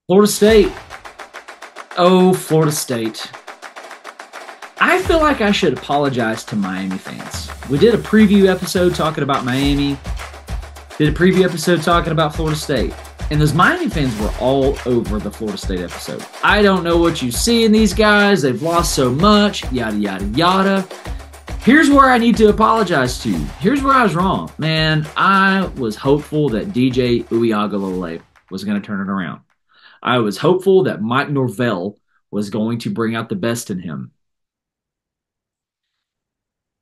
Florida State. Oh, Florida State. I feel like I should apologize to Miami fans. We did a preview episode talking about Miami, did a preview episode talking about Florida State. And those Miami fans were all over the Florida State episode. I don't know what you see in these guys. They've lost so much, yada, yada, yada. Here's where I need to apologize to you. Here's where I was wrong. Man, I was hopeful that DJ Uiagalelei was going to turn it around. I was hopeful that Mike Norvell was going to bring out the best in him.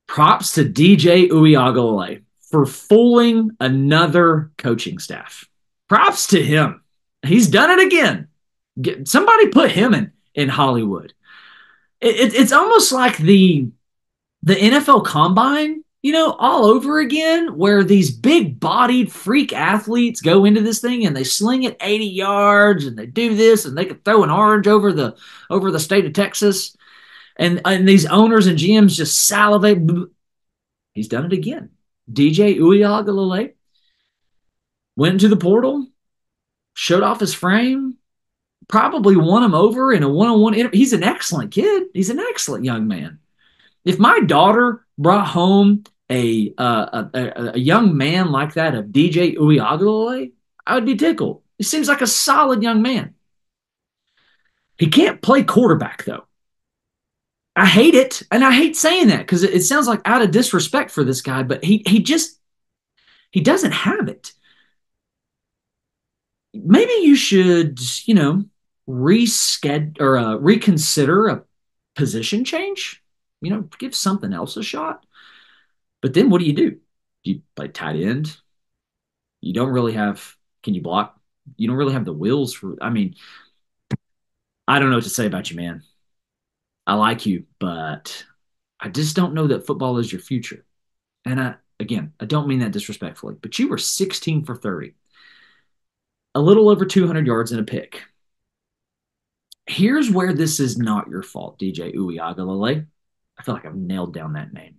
Props to DJ Uiagalelei for fooling another coaching staff. Props to him. He's done it again. Somebody put him in Hollywood. It's almost like the NFL Combine, all over again, where these big-bodied freak athletes go into this thing and they sling it 80 yards and they do this and they could throw an orange over the state of Texas, and these owners and GMs just salivate. He's done it again. DJ Uiagalelei went into the portal, showed off his frame, probably won him over in a one-on-one interview. He's an excellent kid. He's an excellent young man. If my daughter brought home a young man like that of DJ Uiagalelei, I would be tickled. He seems like a solid young man. He can't play quarterback, though. I hate it, and I hate saying that because it sounds like out of disrespect for this guy, but he doesn't have it. Maybe you should, reschedule or reconsider a position change. Give something else a shot. But then what do? You play tight end. You don't really have, can you block? You don't really have the wheels for, I don't know what to say about you, man. I like you, but I just don't know that football is your future. And I don't mean that disrespectfully, but you were 16 for 30, a little over 200 yards and a pick. Here's where this is not your fault, DJ Uiagalelei. I feel like I've nailed down that name.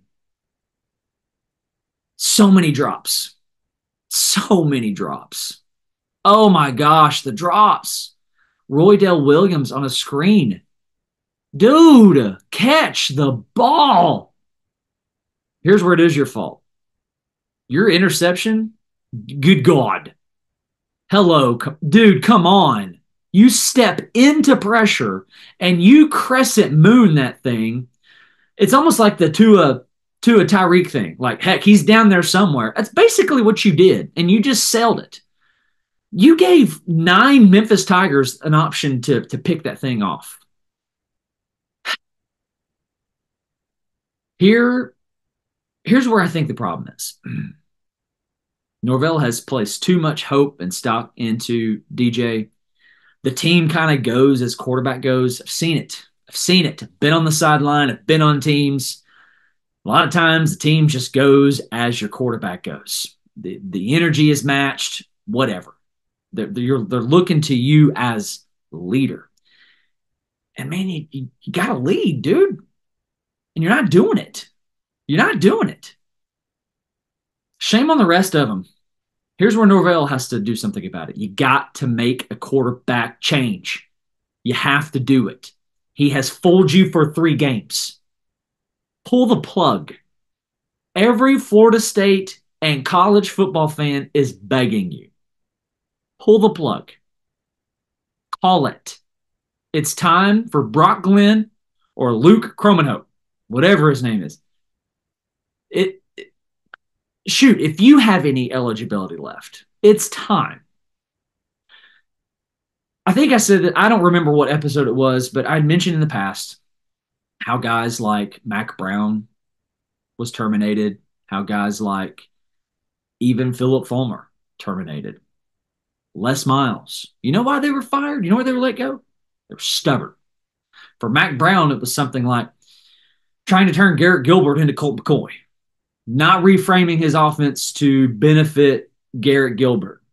So many drops. So many drops. Oh my gosh, the drops. Roydell Williams on a screen. Dude, catch the ball. Here's where it is your fault. Your interception, good God. Hello, dude, come on. You step into pressure and you crescent moon that thing. It's almost like the Tua Tyreek thing. Like, heck, he's down there somewhere. That's basically what you did, and you just sailed it. You gave 9 Memphis Tigers an option to pick that thing off. Here's where I think the problem is. Norvell has placed too much hope and stock into DJ. The team kind of goes as quarterback goes. I've seen it. I've been on the sideline. I've been on teams. A lot of times the team just goes as your quarterback goes. The energy is matched, whatever. They're looking to you as leader. And man, you got to lead, dude. And you're not doing it. You're not doing it. Shame on the rest of them. Here's where Norvell has to do something about it. You got to make a quarterback change. You have to do it. He has fooled you for 3 games. Pull the plug. Every Florida State and college football fan is begging you. Pull the plug. Call it. It's time for Brock Glenn or Luke Cromenhope, whatever his name is. Shoot, if you have any eligibility left, it's time. I think I said that, I don't remember what episode it was, but I'd mentioned in the past how guys like Mac Brown was terminated, how guys like even Philip Fulmer terminated. Les Miles. You know why they were fired? You know why they were let go? They were stubborn. For Mac Brown, it was something like trying to turn Garrett Gilbert into Colt McCoy, not reframing his offense to benefit Garrett Gilbert.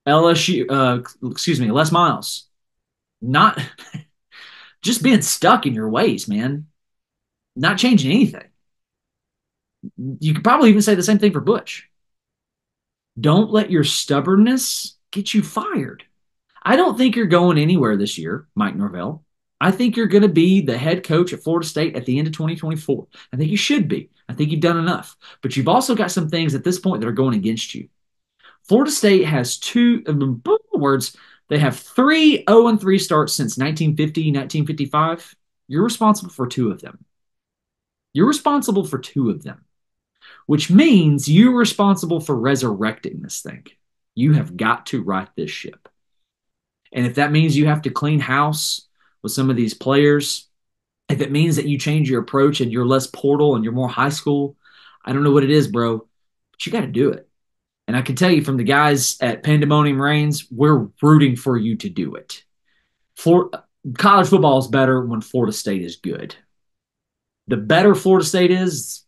Les Miles, not just being stuck in your ways, man, not changing anything. You could probably even say the same thing for Butch. Don't let your stubbornness get you fired. I don't think you're going anywhere this year, Mike Norvell. I think you're going to be the head coach at Florida State at the end of 2024. I think you should be. I think you've done enough. But you've also got some things at this point that are going against you. Florida State has words. They have 3-0-3 starts since 1950, 1955. You're responsible for two of them. You're responsible for two of them, which means you're responsible for resurrecting this thing. You have got to right this ship. And if that means you have to clean house with some of these players, if it means that you change your approach and you're less portal and you're more high school, I don't know what it is, bro, but you got to do it. And I can tell you from the guys at Pandemonium Reigns, we're rooting for you to do it. For college football is better when Florida State is good. The better Florida State is,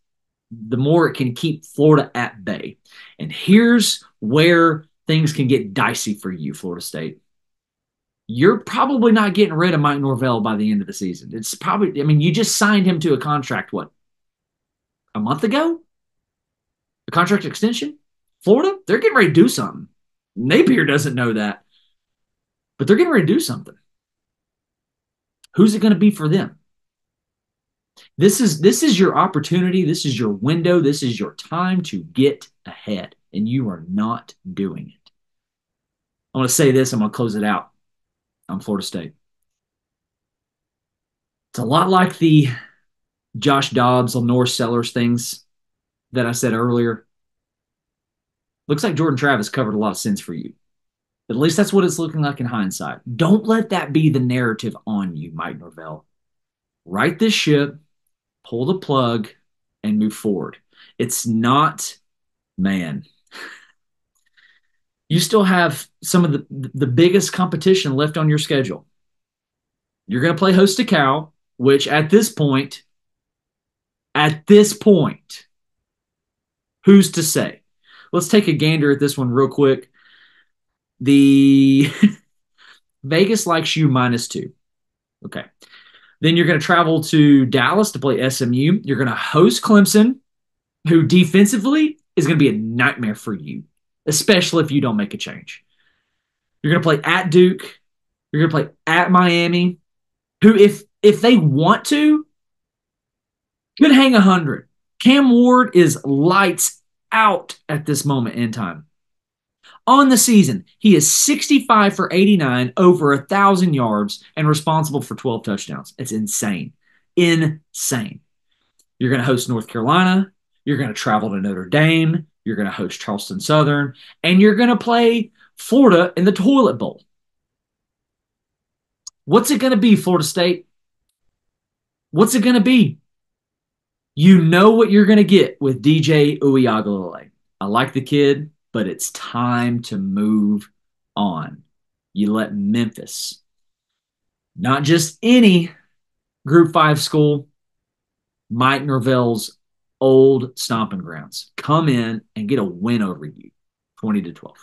the more it can keep Florida at bay. And here's where things can get dicey for you, Florida State. You're probably not getting rid of Mike Norvell by the end of the season. It's probably, I mean, you just signed him to a contract, what, a month ago? A contract extension? Florida, they're getting ready to do something. Napier doesn't know that, but they're getting ready to do something. Who's it going to be for them? This is your opportunity. This is your window. This is your time to get ahead, and you are not doing it. I want to say this. I'm going to close it out on Florida State. It's a lot like the Josh Dobbs, Norris Sellers things that I said earlier. Looks like Jordan Travis covered a lot of sins for you. At least that's what it's looking like in hindsight. Don't let that be the narrative on you, Mike Norvell. Right this ship, pull the plug, and move forward. It's not, man. You still have some of the biggest competition left on your schedule. You're going to play host to Cal, which at this point, who's to say? Let's take a gander at this one real quick. The Vegas likes you -2. Okay. Then you're going to travel to Dallas to play SMU. You're going to host Clemson, who defensively is going to be a nightmare for you, especially if you don't make a change. You're going to play at Duke. You're going to play at Miami, who, if they want to, could hang 100. Cam Ward is lights out at this moment in time. On the season, he is 65 for 89, over 1,000 yards, and responsible for 12 touchdowns. It's insane. Insane. You're going to host North Carolina. You're going to travel to Notre Dame. You're going to host Charleston Southern. And you're going to play Florida in the Toilet Bowl. What's it going to be, Florida State? What's it going to be? You know what you're going to get with DJ Uiagalelei. I like the kid, but it's time to move on. You let Memphis, not just any Group 5 school, Mike Norvell's old stomping grounds, come in and get a win over you, 20-12.